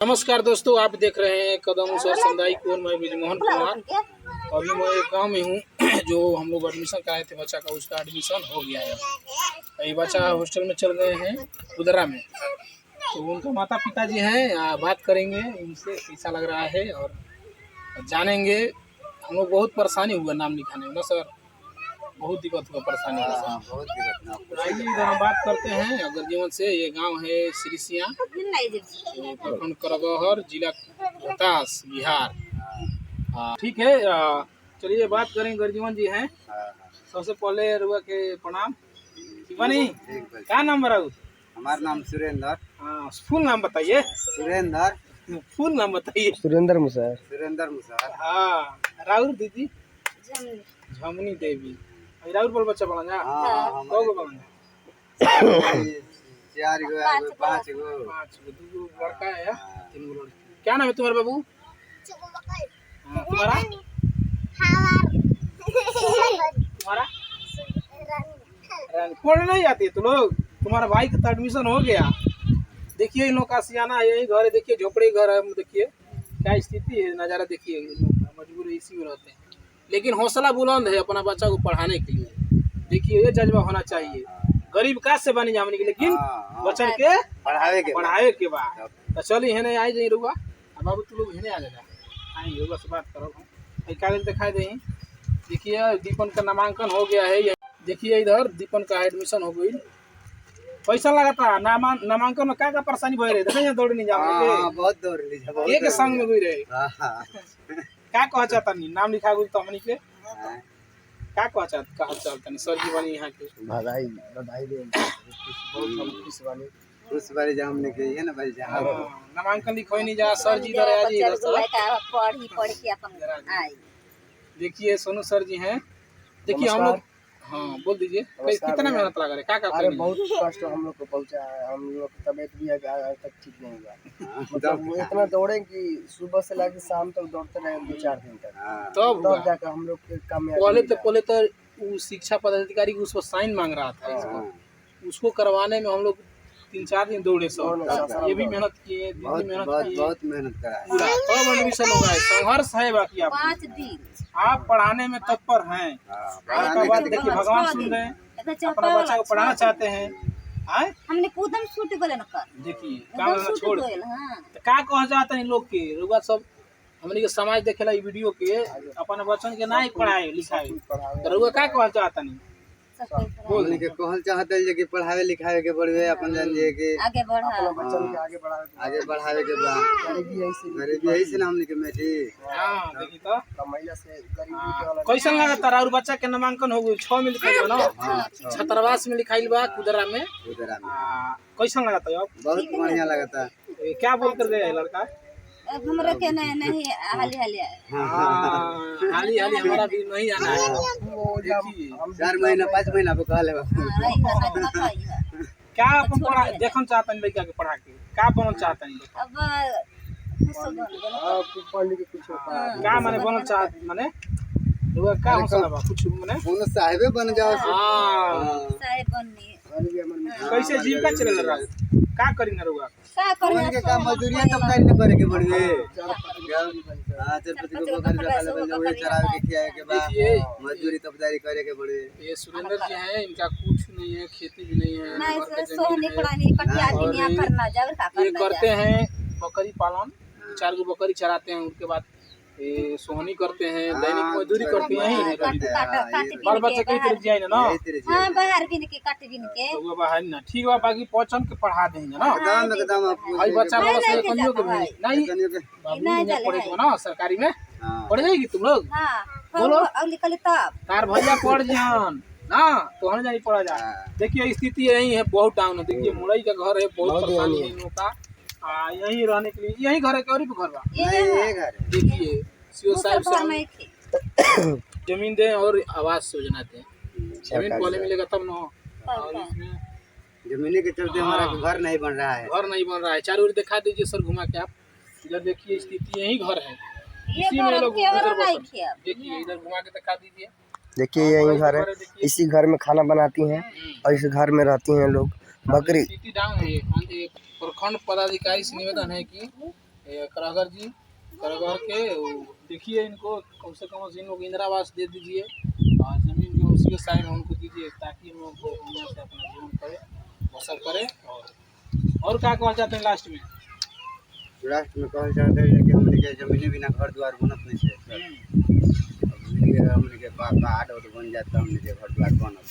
नमस्कार दोस्तों, आप देख रहे हैं कदम सर सामुदायिक कोण। मैं ब्रिजमोहन कुमार। अभी मैं एक गाँव में हूँ जो हम लोग एडमिशन कराए थे बच्चा का, उसका एडमिशन हो गया है। ये बच्चा हॉस्टल में चल गए हैं उदरा में, तो उनका माता पिता जी हैं, बात करेंगे उनसे कैसा लग रहा है और जानेंगे। हम लोग बहुत परेशानी हुआ नाम लिखाने में ना सर, बहुत दिक्कत हुआ, परेशानी हुआ। बहुत दिक्कत। आइए इधर हम बात करते हैं अगर जीवन से। ये गांव है सिरिसिया, प्रखंड करगहर, जिला रोहतास, बिहार। ठीक है, चलिए बात करें। गर्जीवन जी हैं। सबसे पहले रुआ के प्रणाम। बनी क्या नाम बराउ? हमारा नाम सुरेंद्र। हाँ, फुल नाम बताइए। सुरेंद्र। फुल नाम बताइए। सुरेंद्र मुसार। सुरेंद्र मुसार। हाँ, राउर दीदी झमनी देवी। राउर पर बच्चा पढ़ा जा। दो गो पढ़ा। 4 गो 5 गो 2 गो लड़का है, 3 गो लड़की। क्या नाम है तुम्हारे बाबू? तुम्हारा तुम्हारा पढ़ने नहीं जाती है तुम लोग? तुम्हारा भाई का तो एडमिशन हो गया। देखिए इन लोग का सियाना है, यही घर है। देखिए झोपड़ी घर है। देखिए क्या स्थिति है, नज़ारा देखिए। मजबूर इसी में रहते हैं, लेकिन हौसला बुलंद है अपना बच्चा को पढ़ाने के लिए। देखिए ये जज्बा होना चाहिए। गरीब काश से बनी जामने के, लेकिन बच्चन के पढ़ावे के बाद। तो चलिए है नहीं आई जाइए रुआ। बाबू तुम लोग है आ जाएगा, आएंगे रुआ से बात करो। कागज दिखाई दें। देखिए दीपन का नामांकन हो गया है। देखिए इधर दीपन का एडमिशन हो गई। पैसा लगा था नामांकन में। क्या परेशानी भय रहे थे? दौड़ नहीं जाओ, बहुत दौड़ ली एक संग में गई रहे। क्या कह चाहता नहीं नाम लिखा गई तो हमनी के क्या कह चाहता नहीं सर जी बनी यहाँ के बधाई बधाई दे। उस बारे जामने के है ना भाई। जहां नामांकन लिखवाई नहीं जा। सर जी इधर आ जी, पढ़ के अपन आई। देखिए सोनू सर जी हैं। देखिए हम लोग, हाँ बोल दीजिए कितना मेहनत लगा रहे। क्या अरे बहुत कष्ट हम लोग को पहुंचा है। हम लोग की तबीयत भी आज तक ठीक नहीं हुआ। मतलब इतना दौड़े कि सुबह से लेकर शाम तक दौड़ते रहे 2-4 दिन तक। तब जाकर हम लोग के पहले तो वो शिक्षा पदाधिकारी उस पर साइन मांग रहा था। उसको करवाने में हम लोग 3-4 दिन दौड़े सब। ये भी मेहनत किए, बहुत मेहनत करा। तब एडमिशन होगा। संघर्ष है बाकी। आप 5 दिन आप पढ़ाने में तत्पर हैं। देखिए भगवान सुन रहे हैं, अपना बच्चा को पढ़ाना चाहते हैं। हमने कूदम छूट गए न कर। देखिए काम छोड़ तो का कह जाता है लोग के रुआ सब। हमनी के समाज देखेला ई वीडियो के अपन बच्चन के नहीं पढ़ाए लिखाए तो रुआ का कह जाता नहीं बोलने के कहल चाहते हैं कि पढ़ावे लिखावे के बढ़वे अपन जान जे के आगे बढ़ा अपना बच्चन के आगे बढ़ावे के बा। गरीबी यही से हमनी के मेटी। हां देखी तो महिला से गरीबी के कैसा लगा तारा? और बच्चा के नामांकन हो गई 6 में लिखाइल बा ना, छात्रावास में लिखाइल बा कुदरा में। कैसा लगा था? बहुत बढ़िया लगा था। क्या बोल कर गया लड़का? हमरा के नहीं हाली हमारा भी नहीं आना है। देखिए 4 महीना 5 महीना पे कहले बा। क्या अपन पढ़ा देखन चाहता है लड़का के पढ़ा के? क्या बनना चाहता है? अब पढ़ने के कुछ क्या माने बनना चाहता माने वो क्या हौसला बा कुछ माने कोनो साहिबे बन जाओ। साहेब बननी कैसे जीविका चले रहा? का करी ना रुआ? का करने के काम मजदूरिया तब करे के बढ़वे। हां चरपति को बकरी रखले बन जाओ, चरावे के खियाए के बाद मजदूरी तबदारी करे के बढ़वे। ये सुरेंद्र जी हैं, इनका कुछ नहीं है, खेती भी नहीं है, नहीं सोहनी पढ़ानी कटिया दिनिया करना जावर का ये करते हैं बकरी पालन। 4 गो बकरी चराते हैं, उसके बाद ये सोहनी करते हैं, दैनिक मजदूरी करते हैं। बाल बच्चे कई तरह जाए ना। हां बाहर भी के काट भी के तो बाहर ना ठीक बा। बाकी पहुंचन के पढ़ा देंगे ना। एकदम भाई बच्चा वाला से कनियो के नहीं नहीं पढ़े को ना सरकारी में पढ़ जाएगी तुम लोग। हां बोलो अगली कल तब तार भैया पढ़ जान ना तो हम नहीं पढ़ा जा। देखिए स्थिति यही है, बहुत डाउन है। देखिए मुरई का घर है, बहुत परेशानी है इन लोगों का। यही रहने के लिए यही घर है कि और भी घर बा? ये घर है। देखिए सीओ साहब से जमीन दें और आवास योजना दें। जमीन पहले मिलेगा तब ना। और इसमें जमीन के चलते हमारा घर नहीं बन रहा है। घर नहीं बन रहा है। चारों ओर दिखा दीजिए सर घुमा के आप। इधर देखिए स्थिति यही घर है। इसी में लोग देखिए इधर घुमा के दिखा दीजिए। देखिए यही घर है, इसी घर में खाना बनाती हैं और इस घर में रहती हैं लोग। बकरी प्रखंड पदाधिकारी से निवेदन है कि ये करगर जी, करगर के देखिए इनको कम से कम इन लोग इंदिरा आवास दे दीजिए और ज़मीन जो उसी के साइन है उनको दीजिए ताकि हम लोग को यहाँ से अपना जीवन करे बसर करे। और क्या कहना चाहते हैं लास्ट में? लास्ट में कहल चाहते हैं कि हमने के जमीन बिना घर द्वार बनत नहीं है। हमने के कार्ड और बन जाता हमने के घर द्वार बनत।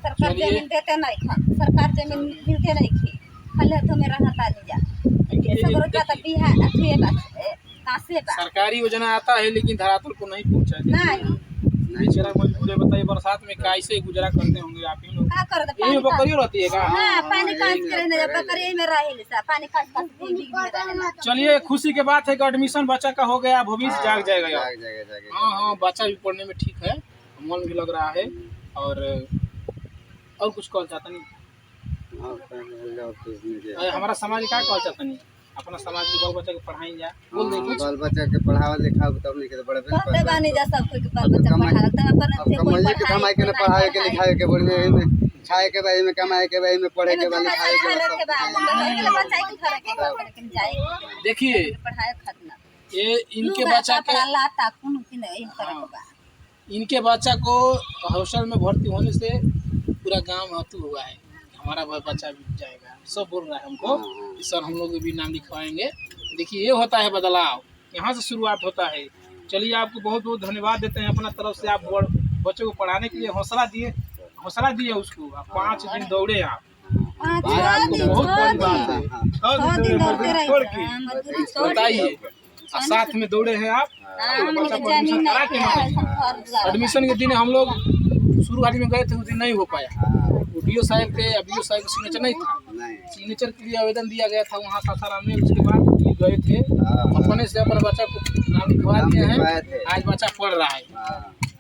सरकार जमीन देते नहीं खा, सरकार जमीन मिलते नहीं खी, खाली हाथों में रहता नहीं जा। ये सब रोज जाता बिहार अच्छी है बात कहाँ से बात। सरकारी योजना आता है लेकिन धरातल को नहीं पहुँचा। नहीं बेचारा मजबूर है, बताइए बरसात में कैसे गुजरा करते होंगे आप ही लोग? क्या कर दे यही बकरी रहती है क्या? हाँ पानी काट के रहने जा, बकरी में रहे सा पानी काट काट के भी में रहना। चलिए खुशी की बात है कि एडमिशन बच्चा का हो गया, भविष्य जाग जाएगा यार। जाग जाएगा जाएगा। हाँ हाँ, बच्चा भी पढ़ने में ठीक है, मन भी लग रहा है। और कुछ कहना चाहता नहीं? हमारा समाज क्या कहना चाहता नहीं? अपना समाज के बाल बच्चा के पढ़ाई जा बोल दे कुछ। बाल बच्चा के पढ़ावा लिखा तब नहीं के बड़े कहते बानी जा सब कोई के बाल बच्चा पढ़ा लगता है पर अब कमाई के कमाई के पढ़ाए के लिखाए के बढ़िया में खाए के बारे में कमाए के बारे में पढ़े के बारे खाए के देखिए पढ़ाए खतना ये इनके बच्चा के लाता कौन की नहीं तरह का इनके बच्चा को हॉस्टल में भर्ती होने से पूरा गांव हतू हुआ है। हमारा बच्चा भी जाएगा, सब बोल रहा है हमको कि सर हम लोग भी नाम लिखवाएंगे। देखिए ये होता है बदलाव, यहाँ से शुरुआत होता है। चलिए आपको बहुत बहुत धन्यवाद देते हैं अपना तरफ से। आप बच्चों को पढ़ाने के लिए हौसला दिए उसको। आप 5 दिन दौड़े आप, बहुत बड़ी बात है। 6 दिन छोड़ के बताइए, साथ में दौड़े हैं आप। बच्चा को एडमिशन करा के एडमिशन के दिन हम लोग शुरुआत में गए थे, उस दिन नहीं हो पाया। वीडियो साहब के सिग्नेचर नहीं था, सिग्नेचर के लिए आवेदन दिया गया था वहाँ सासाराम में। उसके बाद गए थे, अपने से अपने बच्चा को नाम लिखवा दिए हैं। आज बच्चा पढ़ रहा है।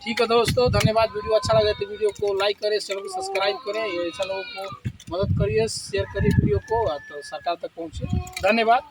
ठीक है दोस्तों, धन्यवाद। वीडियो अच्छा लगे तो वीडियो को लाइक करें, चैनल को सब्सक्राइब करें, ऐसा लोगों को मदद करिए, शेयर करिए वीडियो को तो सरकार तक पहुँचे। धन्यवाद।